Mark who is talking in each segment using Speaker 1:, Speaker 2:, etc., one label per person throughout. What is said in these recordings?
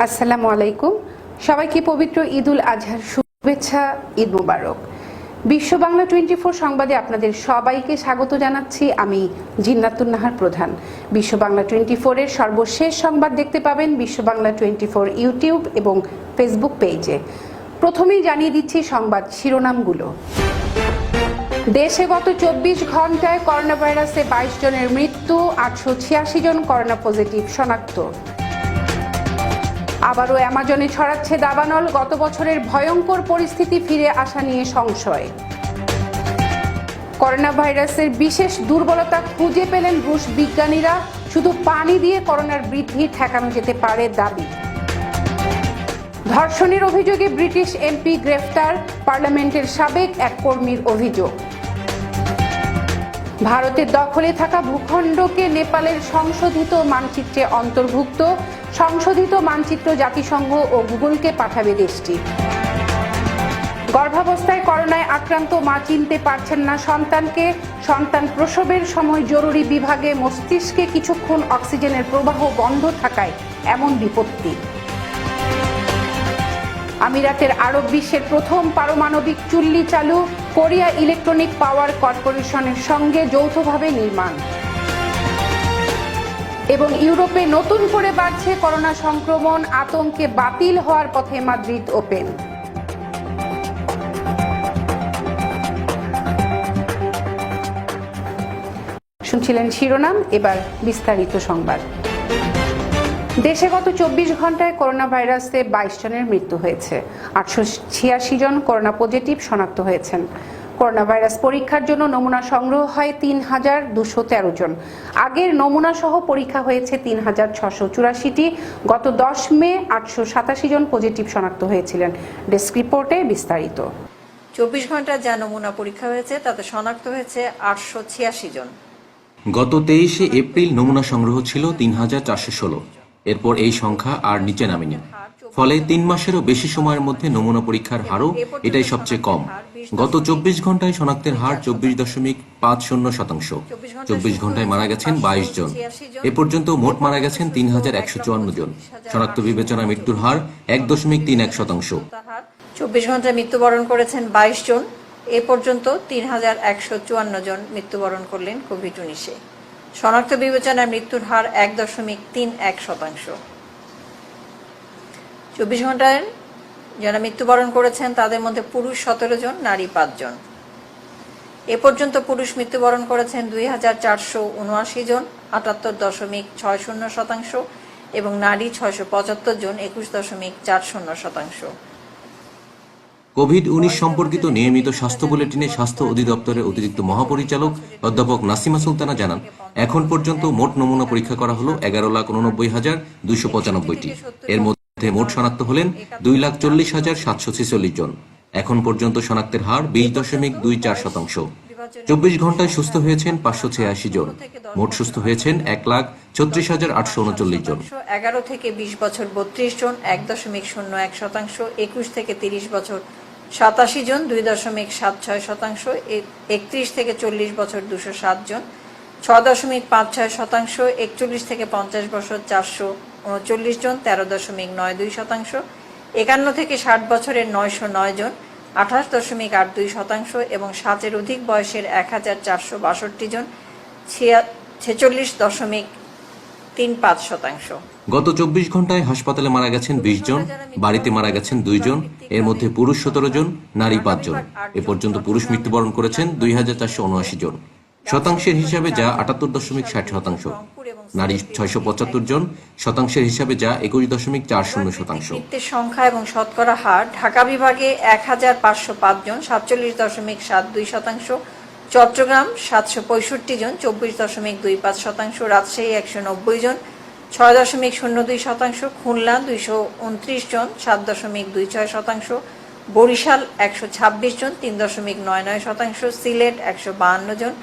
Speaker 1: আসসালামু আলাইকুম। সবাইকে পবিত্র ঈদুল আজহার শুভেচ্ছা, ঈদ মুবারক। বিশ্ব বাংলা 24 সংবাদে আপনাদের সবাইকে স্বাগত জানাচ্ছি। আমি জিন্নাতুন নাহার প্রধান। বিশ্ব বাংলা 24 এর সর্বশেষ সংবাদ দেখতে পাবেন বিশ্ব বাংলা 24 ইউটিউব এবং ফেসবুক পেজে। প্রথমেই জানিয়ে দিচ্ছি সংবাদ শিরোনামগুলো। দেশে গত 24 ঘন্টায় করোনা ভাইরাসে 22 জনের মৃত্যু, 886 জন করোনা পজিটিভ শনাক্ত। আবারও অ্যামাজনে ছড়াচ্ছে দাবানল, গত বছরের ভয়ঙ্কর পরিস্থিতি ফিরে আসা নিয়ে সংশয়। করোনা ভাইরাসের বিশেষ দুর্বলতা খুঁজে পেলেন রুশ বিজ্ঞানীরা, শুধু পানি দিয়ে করোনার বৃদ্ধি ঠেকানো যেতে পারে দাবি। ধর্ষণের অভিযোগে ব্রিটিশ এমপি গ্রেফতার, পার্লামেন্টের সাবেক এক কর্মীর অভিযোগ। ভারতের দখলে থাকা ভূখণ্ডকে নেপালের সংশোধিত মানচিত্রে অন্তর্ভুক্ত, সংশোধিত মানচিত্র জাতিসংঘ ও গুগলকে পাঠাবে দেশটি। গর্ভাবস্থায় করোনায় আক্রান্ত মা চিনতে পারছেন না সন্তানকে, সন্তান প্রসবের সময় জরুরি বিভাগে মস্তিষ্কে কিছুক্ষণ অক্সিজেনের প্রবাহ বন্ধ থাকায় এমন বিপত্তি। আমিরাতের আরব বিশ্বের প্রথম পারমাণবিক চুল্লি চালু, কোরিয়া ইলেকট্রনিক পাওয়ার কর্পোরেশনের সঙ্গে যৌথভাবে নির্মাণ। এবং ইউরোপে নতুন করে বাড়ছে করোনা সংক্রমণ, আতঙ্কে বাতিল হওয়ার পথে মাদ্রিদ ওপেন। শুনছিলেন শিরোনাম, এবার বিস্তারিত সংবাদ। দেশে গত 24 ঘন্টায় করোনা ভাইরাসে 22 জনের মৃত্যু হয়েছে, 886 জন করোনা পজিটিভ শনাক্ত হয়েছেন। করোনা ভাইরাস পরীক্ষার জন্য নমুনা সংগ্রহ হয় 3213 জন। আগের নমুনা সহ পরীক্ষা হয়েছে 3684টি। গত 10 মে 887 জন পজিটিভ শনাক্ত হয়েছিলেন। ডেস্ক রিপোর্টে বিস্তারিত।
Speaker 2: 24 ঘন্টায় যা নমুনা পরীক্ষা হয়েছে তাতে শনাক্ত হয়েছে 886 জন।
Speaker 3: গত 23 এপ্রিল নমুনা সংগ্রহ ছিল 3416। এরপর এই সংখ্যা আর নিচে নামেনি। ফলে 3 মাসেরও বেশি সময়ের মধ্যে নমুনা পরীক্ষার হারও এটাই সবচেয়ে কম। গত 24 ঘন্টায় শনাক্তের হার 24.50%। 24 ঘন্টায় মারা গেছেন 22 জন। এ পর্যন্ত মোট মারা গেছেন 3154 জন। শনাক্ত বিবেচনায় মৃত্যুর হার 1.31%।
Speaker 2: 24 ঘন্টায় মৃত্যুবরণ করেছেন 22 জন। এ পর্যন্ত 3154 জন মৃত্যুবরণ করলেন কোভিড-19-এ। শনাক্ত বিবেচনায় মৃত্যুর হার 1.31%। 24 ঘন্টায় যারা মৃত্যুবরণ করেছেন তাদের মধ্যে পুরুষ 17 জন, নারী 5 জন। এ পর্যন্ত পুরুষ মৃত্যুবরণ করেছেন 2479 জন, 78.60%, এবং নারী 675 জন, 21.40%।
Speaker 3: কোভিড-19 সম্পর্কিত নিয়মিত স্বাস্থ্য বুলেটিনে স্বাস্থ্য অধিদপ্তরের অতিরিক্ত মহাপরিচালক অধ্যাপক নাসিমা সুলতানা জানান, এখন পর্যন্ত মোট নমুনা পরীক্ষা করা হলো 11,89,295টি। এর মধ্যে মোট শনাক্ত হলেন 2,40,746 জন। এখন পর্যন্ত শনাক্তের হার 20.24%। 24 ঘন্টায় সুস্থ হয়েছেন 586 জন। মোট সুস্থ হয়েছেন 1,36,839 জন।
Speaker 2: 11 থেকে 20 বছর 32 জন, 1.01%। 21 থেকে 30 বছর 87 জন, 2.76%। 31 থেকে 40 বছর 207 জন, 6.56%। 41 থেকে 50 বছর 439 জন, 13.92%। 51 থেকে 60 বছরের 909 জন, 28.82%। এবং 60-এর অধিক বয়সের 1462 জন, 46.35%।
Speaker 3: গত 24 ঘন্টায় হাসপাতালে মারা গেছেন 20 জন, বাড়িতে মারা গেছেন 2 জন। এর মধ্যে পুরুষ 17 জন, নারী 5 জন। এ পর্যন্ত পুরুষ মৃত্যুবরণ করেছেন 2479 জন। শতাংশের হিসাবে যা 78.60%। নারী 675 জন, শতাংশের হিসাবে যা 21.40%।
Speaker 2: মৃত্যুর সংখ্যা এবং শতকরা হার: ঢাকা বিভাগে 1505 জন, 47.72%। চট্টগ্রাম 765 জন, 24.25%। রাজশাহী 190 জন, 6.02%। খুলনা 229 জন, 7.26%। বরিশাল 126 জন, 3.99%। সিলেট 152 জন,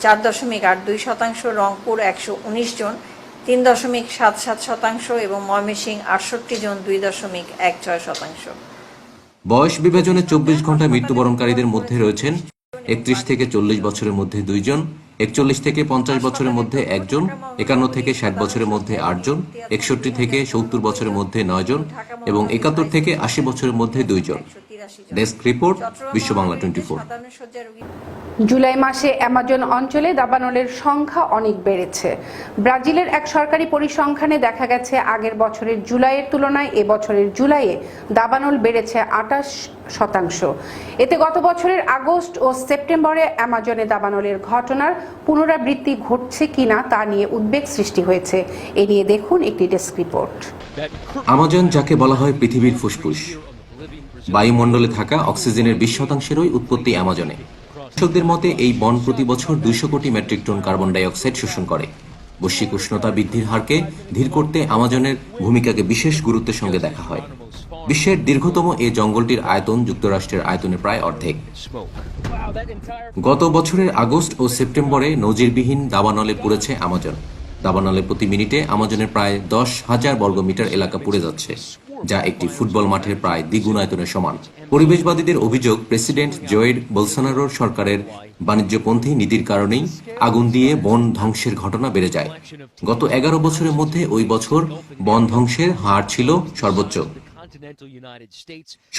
Speaker 2: 4.82%। রংপুর 119 জন, 3.77%। এবং ময়মনসিংহ 68 জন, 2.16%।
Speaker 3: বয়স বিভাজনে 24 ঘন্টায় মৃত্যুবরণকারীদের মধ্যে রয়েছেন 31 থেকে 40 বছরের মধ্যে 2 জন, 41 থেকে 50 বছরের মধ্যে 1 জন, 51 থেকে 60 বছরের মধ্যে 8 জন, 61 থেকে 70 বছরের মধ্যে 9 জন এবং 71 থেকে 80 বছরের মধ্যে 2 জন। ডেস্ক রিপোর্ট, বিশ্ব বাংলা 24।
Speaker 1: জুলাই মাসে অ্যামাজন অঞ্চলে দাবানলের সংখ্যা অনেক বেড়েছে। ব্রাজিলের এক সরকারি পরিসংখ্যানে দেখা গেছে আগের বছরের জুলাইয়ের তুলনায় এবছরের জুলাইয়ে দাবানল বেড়েছে 28%। এতে গত বছরের আগস্ট ও সেপ্টেম্বরে অ্যামাজনে দাবানলের ঘটনার পুনরাবৃত্তি ঘটছে কিনা তা নিয়ে উদ্বেগ সৃষ্টি হয়েছে। এ নিয়ে দেখুন একটি ডেস্ক রিপোর্ট।
Speaker 3: আমাজন, যাকে বলা হয় পৃথিবীর ফুসফুস, বায়ুমণ্ডলে থাকা অক্সিজেনের 20%-এরই উৎপত্তি অ্যামাজনে। গবেষকদের মতে এই বন প্রতি বছর 200 কোটি metric ton carbon die oxide শোষণ করে। বৈশ্বিক উষ্ণতা বৃদ্ধির হারকে ধীর করতে আমাজনের ভূমিকাকে বিশেষ গুরুত্বের সঙ্গে দেখা হয়। বিশ্বের দীর্ঘতম এই জঙ্গলটির আয়তন যুক্তরাষ্ট্রের আয়তনের প্রায় অর্ধেক। গত বছরের আগস্ট ও সেপ্টেম্বরে নজিরবিহীন দাবানলে পুড়েছে আমাজন। দাবানলে প্রতি মিনিটে আমাজনের প্রায় 10,000 বর্গমিটার এলাকা পুড়ে যাচ্ছে, যা একটি ফুটবল মাঠের প্রায় দ্বিগুণ আয়তনের সমান। পরিবেশবাদীদের অভিযোগ, প্রেসিডেন্ট জয়ের বোলসোনারোর সরকারের বাণিজ্যপন্থী নীতির কারণেই আগুন দিয়ে বন ধ্বংসের ঘটনা বেড়ে যায়। গত 11 বছরের মধ্যে ওই বছর বন ধ্বংসের হার ছিল সর্বোচ্চ।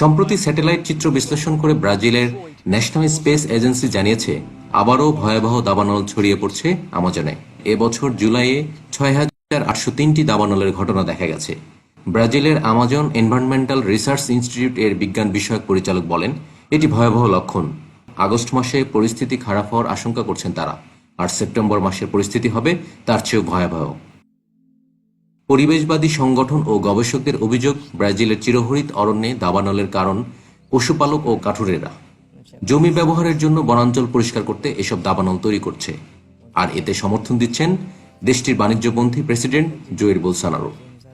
Speaker 3: সম্প্রতি স্যাটেলাইট চিত্র বিশ্লেষণ করে ব্রাজিলের ন্যাশনাল স্পেস এজেন্সি জানিয়েছে আবারও ভয়াবহ দাবানল ছড়িয়ে পড়ছে আমাজনে। এবছর জুলাইয়ে 6,803টি দাবানলের ঘটনা দেখা গেছে। ব্রাজিলের আমাজন এনভায়রনমেন্টাল রিসার্চ ইনস্টিটিউট এর বিজ্ঞান বিষয়ক পরিচালক বলেন, এটি ভয়াবহ লক্ষণ। আগস্ট মাসে পরিস্থিতি খারাপ হওয়ার আশঙ্কা করছেন তারা, আর সেপ্টেম্বর মাসের পরিস্থিতি হবে তার চেয়েও ভয়াবহ। পরিবেশবাদী সংগঠন ও গবেষকদের অভিযোগ, ব্রাজিলের চিরহরিত অরণ্যে দাবানলের কারণ পশুপালক ও কাঠুরেরা জমি ব্যবহারের জন্য বনাঞ্চল পরিষ্কার করতে এসব দাবানল তৈরি করছে, আর এতে সমর্থন দিচ্ছেন দেশটির বাণিজ্যপন্থী প্রেসিডেন্ট জয়ের বোলসোনারো।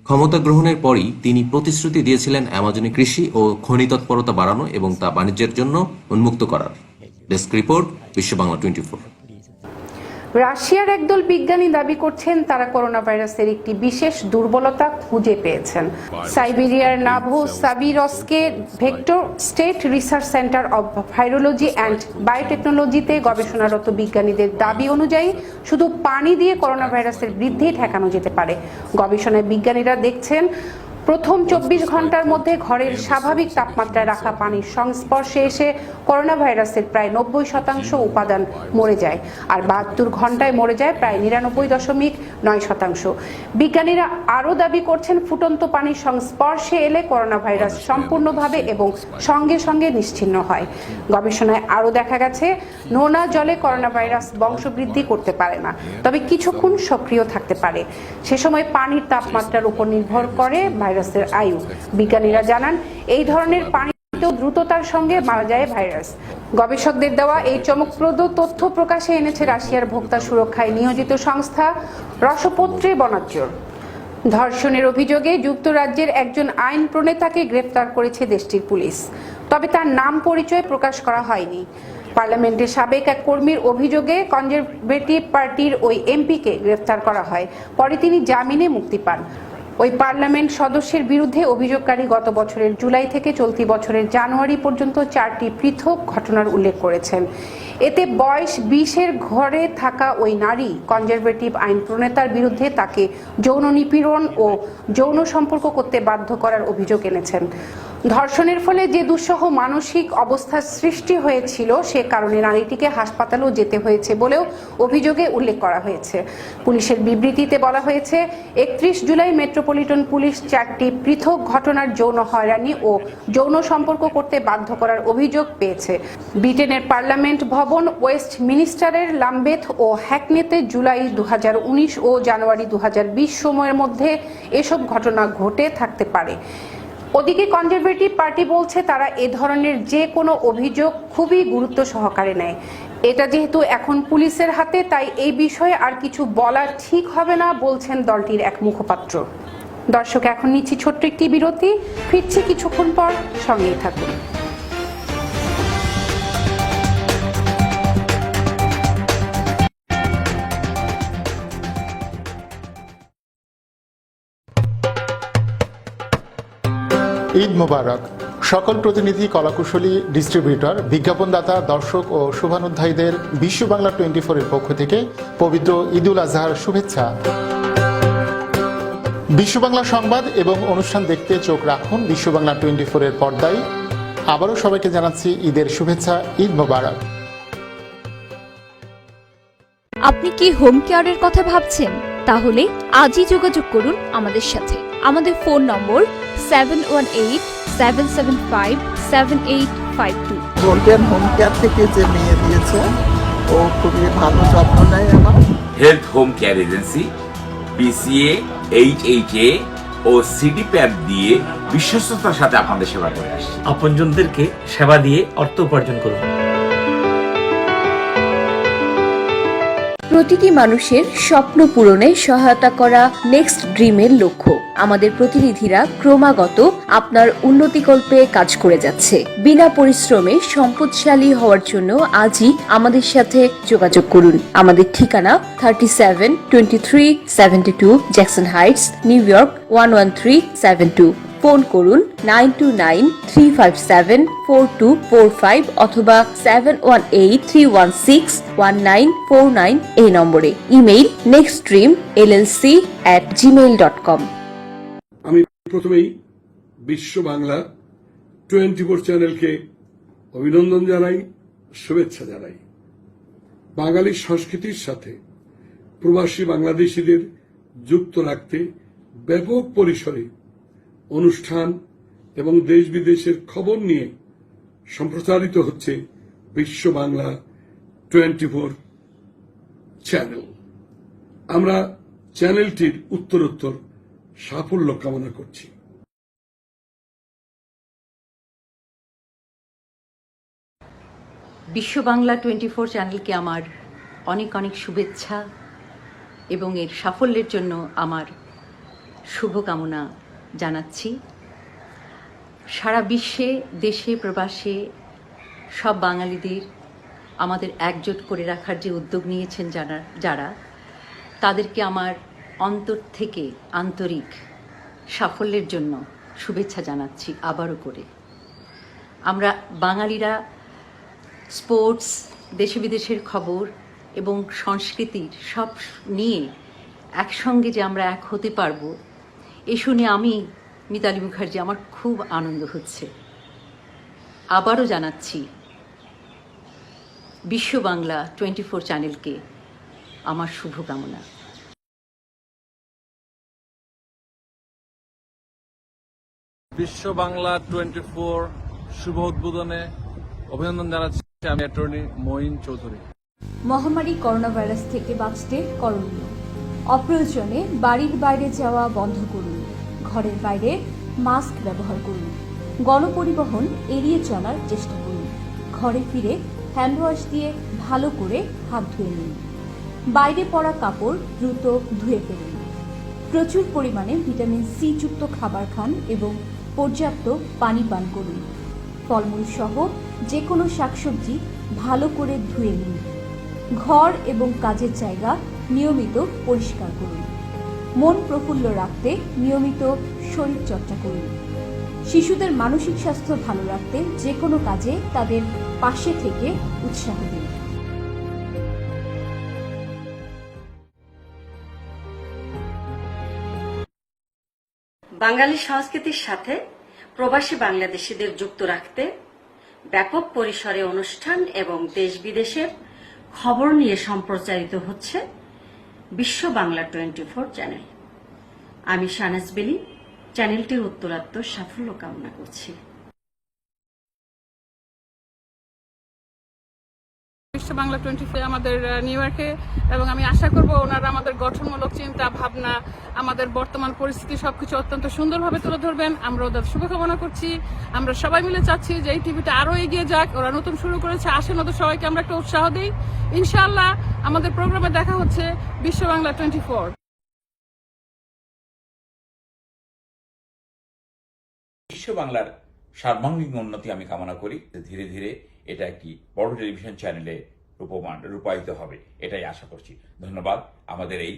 Speaker 3: ক্ষমতা গ্রহণের পরই তিনি প্রতিশ্রুতি দিয়েছিলেন অ্যামাজনে কৃষি ও খনি তৎপরতা বাড়ানো এবং তা বাণিজ্যের জন্য উন্মুক্ত করার। ডেস্ক রিপোর্ট, বিশ্ব বাংলা 24।
Speaker 1: রাশিয়ার একদল বিজ্ঞানী দাবি করছেন তারা করোনা ভাইরাসের একটি বিশেষ দুর্বলতা খুঁজে পেয়েছেন। সাইবেরিয়ার নোভোসাবিরস্কে Vector State Research Center of Virology and বায়োটেকনোলজিতে গবেষণারত বিজ্ঞানীদের দাবি অনুযায়ী শুধু পানি দিয়ে করোনা ভাইরাসের বৃদ্ধি ঠেকানো যেতে পারে। গবেষণায় বিজ্ঞানীরা দেখছেন প্রথম 24 ঘন্টার মধ্যে ঘরের স্বাভাবিক তাপমাত্রায় রাখা পানির সংস্পর্শে এসে করোনা ভাইরাসের প্রায় 90% উপাদান মরে যায়, আর 72 ঘন্টায় মরে যায় প্রায় 99.9%। বিজ্ঞানীরা আরও দাবি করছেন ফুটন্ত পানির সংস্পর্শে এলে করোনা ভাইরাস সম্পূর্ণভাবে এবং সঙ্গে সঙ্গে নিশ্চিহ্ন হয়। গবেষণায় আরও দেখা গেছে নোনা জলে করোনা ভাইরাস বংশবৃদ্ধি করতে পারে না, তবে কিছুক্ষণ সক্রিয় থাকতে পারে। সে সময় পানির তাপমাত্রার উপর নির্ভর করে ভাইরাসের আয়ু। বিজ্ঞানীরা জানান এই ধরনের পানিতেও দ্রুততার সঙ্গে মারা যায় ভাইরাস। গবেষকদের দেওয়া এই চমকপ্রদ তথ্য প্রকাশে এনেছে রাশিয়ার ভোক্তা সুরক্ষায় নিয়োজিত সংস্থা রসপত্রে বনাজ্জর। ধর্ষণের অভিযোগে যুক্তরাজ্যের একজন আইন প্রণেতাকে গ্রেফতার করেছে দেশটির পুলিশ, তবে তার নাম পরিচয় প্রকাশ করা হয়নি। পার্লামেন্টের সাবেক এক কর্মীর অভিযোগে কনজারভেটিভ পার্টির ওই এমপিকে গ্রেফতার করা হয়, পরে তিনি জামিনে মুক্তি পান। ওই পার্লামেন্ট সদস্যের বিরুদ্ধে অভিযোগকারী গত বছরের জুলাই থেকে চলতি বছরের জানুয়ারি পর্যন্ত 4টি পৃথক ঘটনার উল্লেখ করেছেন। এতে বয়স 20-এর ঘরে থাকা ওই নারী কনজারভেটিভ আইন প্রণেতার বিরুদ্ধে তাকে যৌন নিপীড়ন ও যৌন সম্পর্ক করতে বাধ্য করার অভিযোগ এনেছেন। ধর্ষণের ফলে যে দুঃসহ মানসিক অবস্থার সৃষ্টি হয়েছিল সে কারণে নারীটিকে হাসপাতালেও যেতে হয়েছে বলেও অভিযোগে উল্লেখ করা হয়েছে। পুলিশের বিবৃতিতে বলা হয়েছে 31 জুলাই মেট্রোপলিটন পুলিশ 4টি পৃথক ঘটনার যৌন হয়রানি ও যৌন সম্পর্ক করতে বাধ্য করার অভিযোগ পেয়েছে। ব্রিটেনের পার্লামেন্ট ভবন, ওয়েস্ট মিনিস্টারের লাম্বেথ ও হ্যাকনেতে জুলাই 2019 ও জানুয়ারি 2020 সময়ের মধ্যে এসব ঘটনা ঘটে থাকতে পারে। ওদিকে কনজারভেটিভ পার্টি বলছে তারা এ ধরনের যে কোনো অভিযোগ খুবই গুরুত্ব সহকারে নেয়। এটা যেহেতু এখন পুলিশের হাতে, তাই এই বিষয়ে আর কিছু বলা ঠিক হবে না বলছেন দলটির এক মুখপাত্র। দর্শক, এখন নিচ্ছি ছোট্ট একটি বিরতি, ফিরছি কিছুক্ষণ পর, সঙ্গেই থাকুন।
Speaker 4: ঈদ মোবারক। সকল প্রতিনিধি, কলাকুশলী, ডিস্ট্রিবিউটর, বিজ্ঞাপনদাতা, দর্শক ও শুভানুধ্যায়ীদের বিশ্ব বাংলা 24 এর পক্ষ থেকে পবিত্র ঈদুল আজহার শুভেচ্ছা। বিশ্ব বাংলা সংবাদ এবং অনুষ্ঠান দেখতে চোখ রাখুন বিশ্ব বাংলা 24 এর পর্দায়। আবারও সবাইকে জানাচ্ছি ঈদের শুভেচ্ছা। ঈদ মোবারক।
Speaker 5: আপনি কি হোম কেয়ারের কথা ভাবছেন? তাহলে আজই যোগাযোগ করুন আমাদের সাথে। আমাদের ফোন নম্বর 7187757852।
Speaker 6: গোল্ডেন হোম কেয়ার থেকে যে মেয়ে দিয়েছে, ও খুবই ভালো যত্ন নেয় আমার।
Speaker 7: Health home care agency BCA, HHA ও CDPAP দিয়ে বিশ্বস্ততার সাথে আপনাদের সেবা করে আসছে।
Speaker 8: আপনজনদেরকে সেবা দিয়ে অর্থ উপার্জন করুন।
Speaker 5: প্রতিটি মানুষের স্বপ্ন পূরণে সহায়তা করা নেক্সট ড্রিমের লক্ষ্য। আমাদের প্রতিনিধিরা ক্রমাগত আপনার উন্নতিকল্পে কাজ করে যাচ্ছে। বিনা পরিশ্রমে সম্পদশালী হওয়ার জন্য আজই আমাদের সাথে যোগাযোগ করুন। আমাদের ঠিকানা 372372 Jackson Heights, new York 11372। Phone করুন 9293574245 অথবা 7183161949 এই নম্বরে। Email nextdreamllc@gmail.com।
Speaker 9: আমি প্রথমেই বিশ্ব বাংলা 24 চ্যানেলকে অভিনন্দন জানাই, শুভেচ্ছা জানাই। বাঙালি সংস্কৃতির সাথে প্রবাসী বাংলাদেশিদের যুক্ত রাখতে ব্যাপক পরিসরে অনুষ্ঠান এবং দেশ বিদেশের খবর নিয়ে সম্প্রচারিত হচ্ছে বিশ্ব বাংলা 24 চ্যানেল। আমরা চ্যানেলটির উত্তরোত্তর সাফল্য কামনা করছি।
Speaker 10: বিশ্ব বাংলা 24 চ্যানেলকে আমার অনেক অনেক শুভেচ্ছা এবং এর সাফল্যের জন্য আমার শুভকামনা জানাচ্ছি। সারা বিশ্বে, দেশে প্রবাসে সব বাঙালিদের আমাদের একজোট করে রাখার যে উদ্যোগ নিয়েছেন যারা তাদেরকে আমার অন্তর থেকে আন্তরিক সাফল্যের জন্য শুভেচ্ছা জানাচ্ছি আবারও করে। আমরা বাঙালিরা স্পোর্টস, দেশে বিদেশের খবর এবং সংস্কৃতির সব নিয়ে একসঙ্গে যে আমরা এক হতে পারবো, এ শুনে আমি মিতালি মুখার্জি, আমার খুব আনন্দ হচ্ছে। আবারও জানাচ্ছি বিশ্ব বাংলা 24 চ্যানেলকে আমার শুভকামনা।
Speaker 11: বিশ্ব বাংলা 24 শুভ উদ্বোধনে অভিনন্দন জানাচ্ছি আমি অ্যাটর্নি মঈন চৌধুরী।
Speaker 5: মহামারী করোনা ভাইরাস থেকে বাঁচতে করণীয়: অপ্রয়োজনে বাড়ির বাইরে যাওয়া বন্ধ করুন। ঘরের বাইরে মাস্ক ব্যবহার করুন। গণপরিবহন এড়িয়ে চলার চেষ্টা করুন। ঘরে ফিরে হ্যান্ড ওয়াশ দিয়ে ভালো করে হাত ধুয়ে নিন। বাইরে পরা কাপড় দ্রুত ধুয়ে ফেলুন। প্রচুর পরিমাণে ভিটামিন সি যুক্ত খাবার খান এবং পর্যাপ্ত পানি পান করুন। ফলমূল সহ যে কোনো শাকসবজি ভালো করে ধুয়ে নিন। ঘর এবং কাজের জায়গা নিয়মিত পরিষ্কার করুন। মন প্রফুল্ল রাখতে নিয়মিত শরীর চর্চা করুন। শিশুদের মানসিক স্বাস্থ্য ভালো রাখতে যে কোনো কাজে তাদের পাশে থেকে উৎসাহ দিন।
Speaker 12: বাঙালি সংস্কৃতির সাথে প্রবাসী বাংলাদেশিদের যুক্ত রাখতে ব্যাপক পরিসরে অনুষ্ঠান এবং দেশ বিদেশের খবর নিয়ে সম্প্রচারিত হচ্ছে বিশ্ব বাংলা 24 চ্যানেল। আমি শাহনাজ বেলি চ্যানেলটির উত্তরোত্তর সাফল্য কামনা করছি।
Speaker 13: বিশ্ব বাংলা 24 আমাদের নিউ ইয়র্কে, এবং আমি আশা করব ওনারা আমাদের গঠনমূলক চিন্তা ভাবনা, আমাদের বর্তমান পরিস্থিতি সবকিছু অত্যন্ত সুন্দরভাবে তুলে ধরবেন। আমরা ওদের শুভকামনা করছি। আমরা সবাই মিলে চাচ্ছি যে এই টিভিটা আরো এগিয়ে যাক। ওরা নতুন শুরু করেছে, আসেন ওদের সবাইকে আমরা একটা উৎসাহ দিই। ইনশাআল্লাহ আমাদের প্রোগ্রামে দেখা হচ্ছে বিশ্ব বাংলা 24।
Speaker 7: বিশ্ব বাংলার সার্বাঙ্গীন উন্নতি আমি কামনা করি। ধীরে ধীরে এটা একটি বড় টেলিভিশন চ্যানেলে রূপায়িত হবে, এটাই আশা করছি। ধন্যবাদ আমাদের এই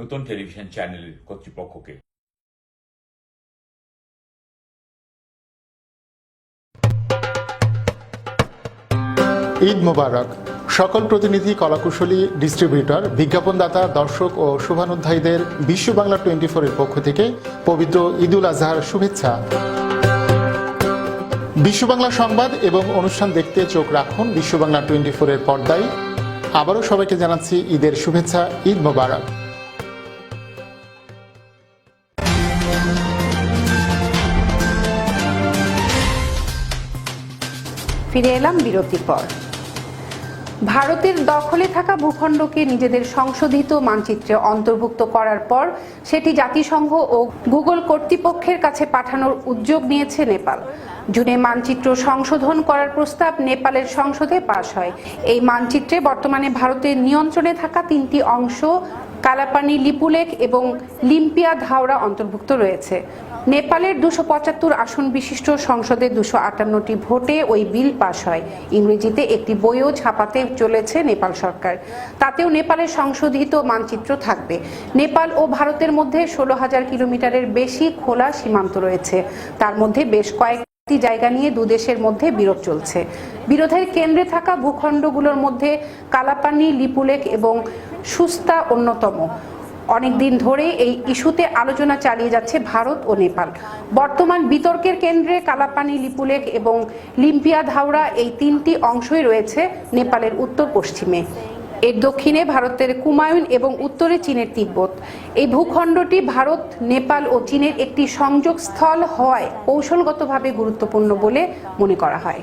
Speaker 7: নতুন টেলিভিশন চ্যানেলের কর্তৃপক্ষকে।
Speaker 4: ঈদ মোবারক। সকল প্রতিনিধি, কলাকুশলী, ডিস্ট্রিবিউটর, বিজ্ঞাপনদাতা, দর্শক ও শুভানুধ্যায়ীদের বিশ্ব বাংলা 24 এর পক্ষ থেকে পবিত্র ঈদুল আজহার শুভেচ্ছা। বিশ্ব বাংলা সংবাদ এবং অনুষ্ঠান দেখতে চোখ রাখুন বিশ্ব বাংলা 24 এর পর্দায়। আবারও সবাইকে জানাচ্ছি ঈদের শুভেচ্ছা, ঈদ মোবারক।
Speaker 1: ফিরে এলাম বিরতির পর। ভারতের দখলে থাকা ভূখণ্ডকে নিজেদের সংশোধিত মানচিত্রে অন্তর্ভুক্ত করার পর সেটি জাতিসংঘ ও গুগল কর্তৃপক্ষের কাছে পাঠানোর উদ্যোগ নিয়েছে নেপাল। জুনে মানচিত্র সংশোধন করার প্রস্তাব নেপালের সংসদে পাশ হয়। এই মানচিত্রে বর্তমানে ভারতের নিয়ন্ত্রণে থাকা 3টি অংশ কালাপানি, লিপুলেখ এবং লিম্পিয়া ধাওড়া অন্তর্ভুক্ত রয়েছে। নেপালের 275 আসন বিশিষ্ট সংসদে 258টি ভোটে ওই বিল পাশ হয়। ইংরেজিতে একটি বইও ছাপাতে চলেছে নেপাল সরকার। তাতেও নেপালের সংশোধিত মানচিত্র থাকবে। নেপাল ও ভারতের মধ্যে 16,000 কিলোমিটারের বেশি খোলা সীমান্ত রয়েছে। তার মধ্যে বেশ কয়েকটি জায়গা নিয়ে দুদেশের মধ্যে বিরোধ চলছে। বিরোধের কেন্দ্রে থাকা ভূখণ্ডগুলোর মধ্যে কালাপানি, লিপুলেখ এবং সুস্তা অন্যতম। অনেকদিন ধরে এই ইস্যুতে আলোচনা চালিয়ে যাচ্ছে ভারত ও নেপাল। বর্তমান বিতর্কের কেন্দ্রে কালাপানি, লিপুলেখ এবং লিম্পিয়া ধাওড়া এই 3টি অংশই রয়েছে নেপালের উত্তর পশ্চিমে। এর দক্ষিণে ভারতের কুমায়ুন এবং উত্তরে চীনের তিব্বত। এই ভূখণ্ডটি ভারত, নেপাল ও চীনের একটি সংযোগস্থল হওয়ায় কৌশলগতভাবে গুরুত্বপূর্ণ বলে মনে করা হয়।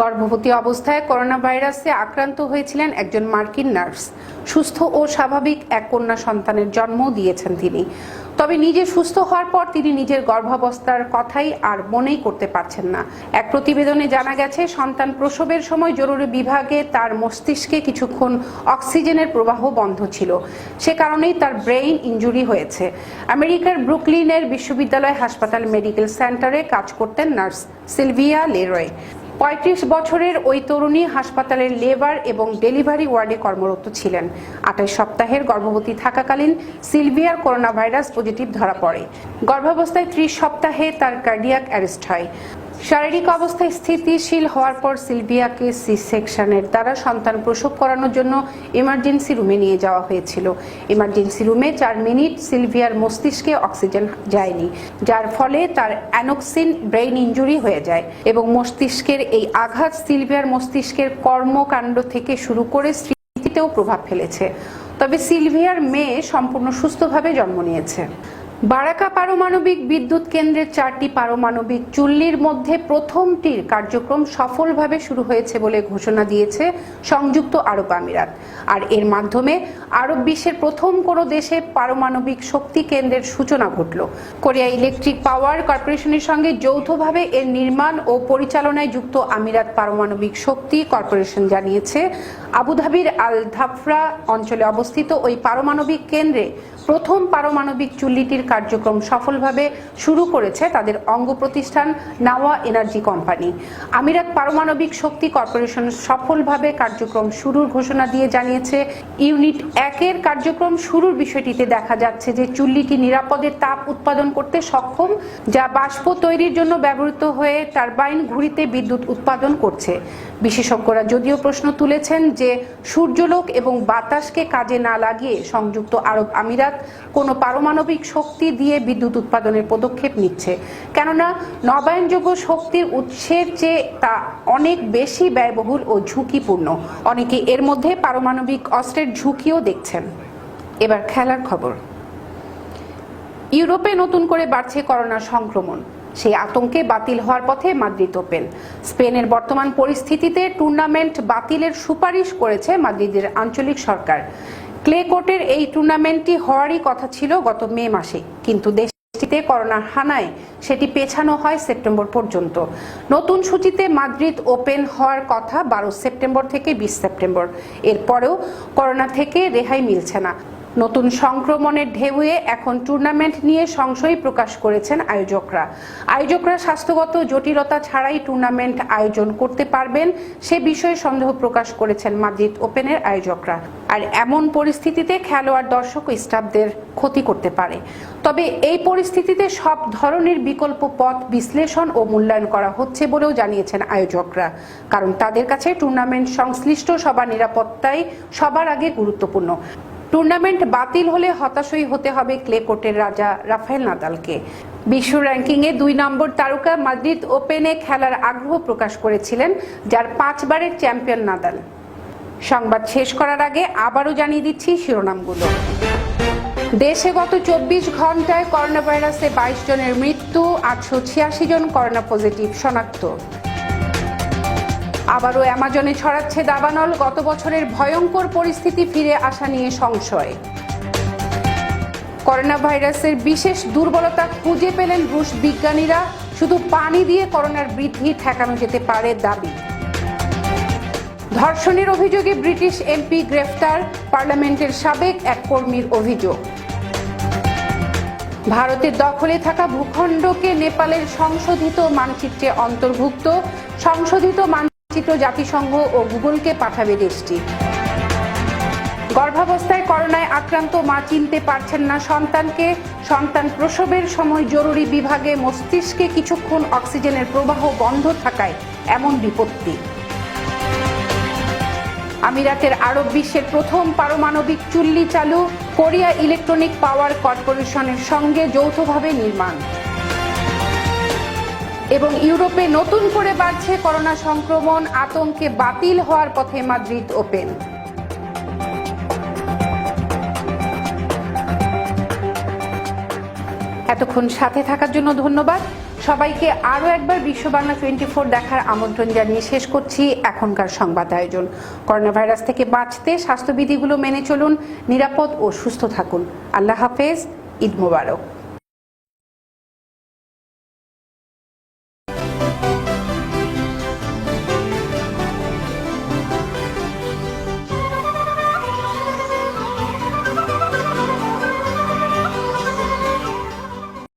Speaker 1: গর্ভবতী অবস্থায় করোনা ভাইরাসে আক্রান্ত হয়েছিলেন একজন মার্কিন নার্স। সুস্থ ও স্বাভাবিক এক কন্যা সন্তানের জন্ম দিয়েছেন তিনি। তবে নিজে সুস্থ হওয়ার পর তিনি নিজের গর্ভাবস্থার কথাই আর মনেই করতে পারছেন না। এক প্রতিবেদনে জানা গেছে, সন্তান প্রসবের সময় জরুরি বিভাগে তার মস্তিষ্কে কিছুক্ষণ অক্সিজেনের প্রবাহ বন্ধ ছিল। সে কারণেই তার ব্রেইন ইনজুরি হয়েছে। আমেরিকার ব্রুকলিনের বিশ্ববিদ্যালয় হাসপাতাল মেডিকেল সেন্টারে কাজ করতেন নার্স সিলভিয়া লেরয়। 35 বছরের ওই তরুণী হাসপাতালের লেবার এবং ডেলিভারি ওয়ার্ডে কর্মরত ছিলেন। 28 সপ্তাহের গর্ভবতী থাকাকালীন সিলভিয়ার করোনা ভাইরাস পজিটিভ ধরা পড়ে। গর্ভাবস্থায় 30 সপ্তাহে তার কার্ডিয়াক অ্যারেস্ট হয়। শারীরিক অবস্থায় স্থিতিশীল হওয়ার পর সিলভিয়াকে সি সেকশনের দ্বারা সন্তান প্রসব করানোর জন্য ইমার্জেন্সি রুমে নিয়ে যাওয়া হয়েছিল। ইমার্জেন্সি রুমে 4 মিনিট সিলভিয়ার মস্তিষ্কে অক্সিজেন যায়নি, যার ফলে তার অ্যানোক্সিন ব্রেইন ইনজুরি হয়ে যায় এবং মস্তিষ্কের এই আঘাত সিলভিয়ার মস্তিষ্কের কর্মকাণ্ড থেকে শুরু করে স্মৃতিতেও প্রভাব ফেলেছে। তবে সিলভিয়ার মেয়ে সম্পূর্ণ সুস্থভাবে জন্ম নিয়েছে। বারাকা পারমাণবিক বিদ্যুৎ কেন্দ্রের 4টি পারমাণবিক চুল্লির মধ্যে প্রথমটির কার্যক্রম সফলভাবে শুরু হয়েছে বলে ঘোষণা দিয়েছে সংযুক্ত আরব আমিরাত। আর এর মাধ্যমে আরব বিশ্বের প্রথম কোনো দেশে পারমাণবিক শক্তি কেন্দ্রের সূচনা ঘটল। কোরিয়া ইলেকট্রিক পাওয়ার কর্পোরেশনের সঙ্গে যৌথভাবে এর নির্মাণ ও পরিচালনায় যুক্ত আমিরাত পারমাণবিক শক্তি কর্পোরেশন জানিয়েছে, আবুধাবির আল ধাফরা অঞ্চলে অবস্থিত ওই পারমাণবিক কেন্দ্রে প্রথম পারমাণবিক চুল্লিটির কার্যক্রম সফলভাবে শুরু করেছে তাদের অঙ্গ প্রতিষ্ঠান নাওয়া এনার্জি কোম্পানি। আমিরাত পারমাণবিক শক্তি কর্পোরেশন সফলভাবে কার্যক্রম শুরুর ঘোষণা দিয়ে জানিয়েছে, ইউনিট 1-এর কার্যক্রম শুরুর বিষয়টিতে দেখা যাচ্ছে যে চুল্লিটি নিরাপদে তাপ উৎপাদন করতে সক্ষম, যা বাষ্প তৈরির জন্য ব্যবহৃত হয়ে টারবাইন ঘুরিতে বিদ্যুৎ উৎপাদন করছে। বিশেষজ্ঞরা যদিও প্রশ্ন তুলেছেন যে সূর্যলোক এবং বাতাসকে কাজে না লাগিয়ে সংযুক্ত আরব আমিরাত কোনো পারমাণবিক শক্তি দিয়ে বিদ্যুৎ উৎপাদনের পদক্ষেপ নিচ্ছে, কেননা নবায়নযোগ্য শক্তির উৎসের চেয়ে তা অনেক বেশি ব্যয়বহুল ও ঝুঁকিপূর্ণ। অনেকে এর মধ্যে পারমাণবিক অস্ত্রের ঝুঁকিও দেখছেন। এবার খেলার খবর। ইউরোপে নতুন করে বাড়ছে করোনা সংক্রমণ। সেই আতঙ্কে বাতিল হওয়ার পথে মাদ্রিদ ওপেন। স্পেনের বর্তমান পরিস্থিতিতে টুর্নামেন্ট বাতিলের সুপারিশ করেছে মাদ্রিদের আঞ্চলিক সরকার। ক্লে কোর্টের এই টুর্নামেন্টটি হওয়ারই কথা ছিল গত মে মাসে, কিন্তু দেশটিতে করোনার হানায় সেটি পেছানো হয় সেপ্টেম্বর পর্যন্ত। নতুন সূচিতে মাদ্রিদ ওপেন হওয়ার কথা 12 সেপ্টেম্বর থেকে 20 সেপ্টেম্বর। এরপরেও করোনা থেকে রেহাই মিলছে না। নতুন সংক্রমণের ঢেউয়ে এখন টুর্নামেন্ট নিয়ে সংশয় প্রকাশ করেছেন আয়োজকরা স্বাস্থ্যগত জটিলতা ছাড়াই টুর্নামেন্ট আয়োজন করতে পারবেন সে বিষয়ে সন্দেহ প্রকাশ করেছেন মাদ্রিদ ওপেনের আয়োজকরা। আর এমন পরিস্থিতিতে খেলোয়াড়, দর্শক ও স্টাফদের ক্ষতি করতে পারে। তবে এই পরিস্থিতিতে সব ধরনের বিকল্প পথ বিশ্লেষণ ও মূল্যায়ন করা হচ্ছে বলেও জানিয়েছেন আয়োজকরা, কারণ তাদের কাছে টুর্নামেন্ট সংশ্লিষ্ট সবার নিরাপত্তাই সবার আগে গুরুত্বপূর্ণ। টুর্নামেন্ট বাতিল হলে হতাশই হতে হবে ক্লে কোর্টের রাজা রাফায়েল নাদালকে। বিশ্ব র্যাঙ্কিংয়ে 2 নম্বর তারকা মাদ্রিদ ওপেনে খেলার আগ্রহ প্রকাশ করেছিলেন, যার 5 বারের চ্যাম্পিয়ন নাদাল। সংবাদ শেষ করার আগে আবারও জানিয়ে দিচ্ছি শিরোনামগুলো। দেশে গত 24 ঘন্টায় করোনা ভাইরাসে 22 জনের মৃত্যু, 886 জন করোনা পজিটিভ শনাক্ত। আবারও অ্যামাজনে ছড়াচ্ছে দাবানল, গত বছরের ভয়ঙ্কর পরিস্থিতি ফিরে আসা নিয়ে সংশয়। করোনা ভাইরাসের বিশেষ দুর্বলতা খুঁজে পেলেন রুশ বিজ্ঞানীরা, শুধু পানি দিয়ে করোনার বৃদ্ধি ঠেকানো যেতে পারে দাবি। ধর্ষণের অভিযোগে ব্রিটিশ এমপি গ্রেফতার, পার্লামেন্টের সাবেক এক কর্মীর অভিযোগ। ভারতের দখলে থাকা ভূখণ্ডকে নেপালের সংশোধিত মানচিত্রে অন্তর্ভুক্ত, সংশোধিত মানচিত্র জাতিসংঘ ও গুগলকে পাঠাবে দেশটি। গর্ভাবস্থায় করোনায় আক্রান্ত মা চিনতে পারছেন না সন্তানকে, সন্তান প্রসবের সময় জরুরি বিভাগে মস্তিষ্কে কিছুক্ষণ অক্সিজেনের প্রবাহ বন্ধ থাকায় এমন বিপত্তি। আমিরাতের আরব বিশ্বের প্রথম পারমাণবিক চুল্লি চালু, কোরিয়া ইলেকট্রনিক পাওয়ার কর্পোরেশনের সঙ্গে যৌথভাবে নির্মাণ। এবং ইউরোপে নতুন করে বাড়ছে করোনা সংক্রমণ, আতঙ্কে বাতিল হওয়ার পথে মাদ্রিদ ওপেন। এতক্ষণ সাথে থাকার জন্য ধন্যবাদ সবাইকে। আরও একবার বিশ্ব বাংলা 24 দেখার আমন্ত্রণ জানিয়ে শেষ করছি এখনকার সংবাদ আয়োজন। করোনা ভাইরাস থেকে বাঁচতে স্বাস্থ্যবিধিগুলো মেনে চলুন, নিরাপদ ও সুস্থ থাকুন। আল্লাহ হাফেজ, ঈদ মোবারক।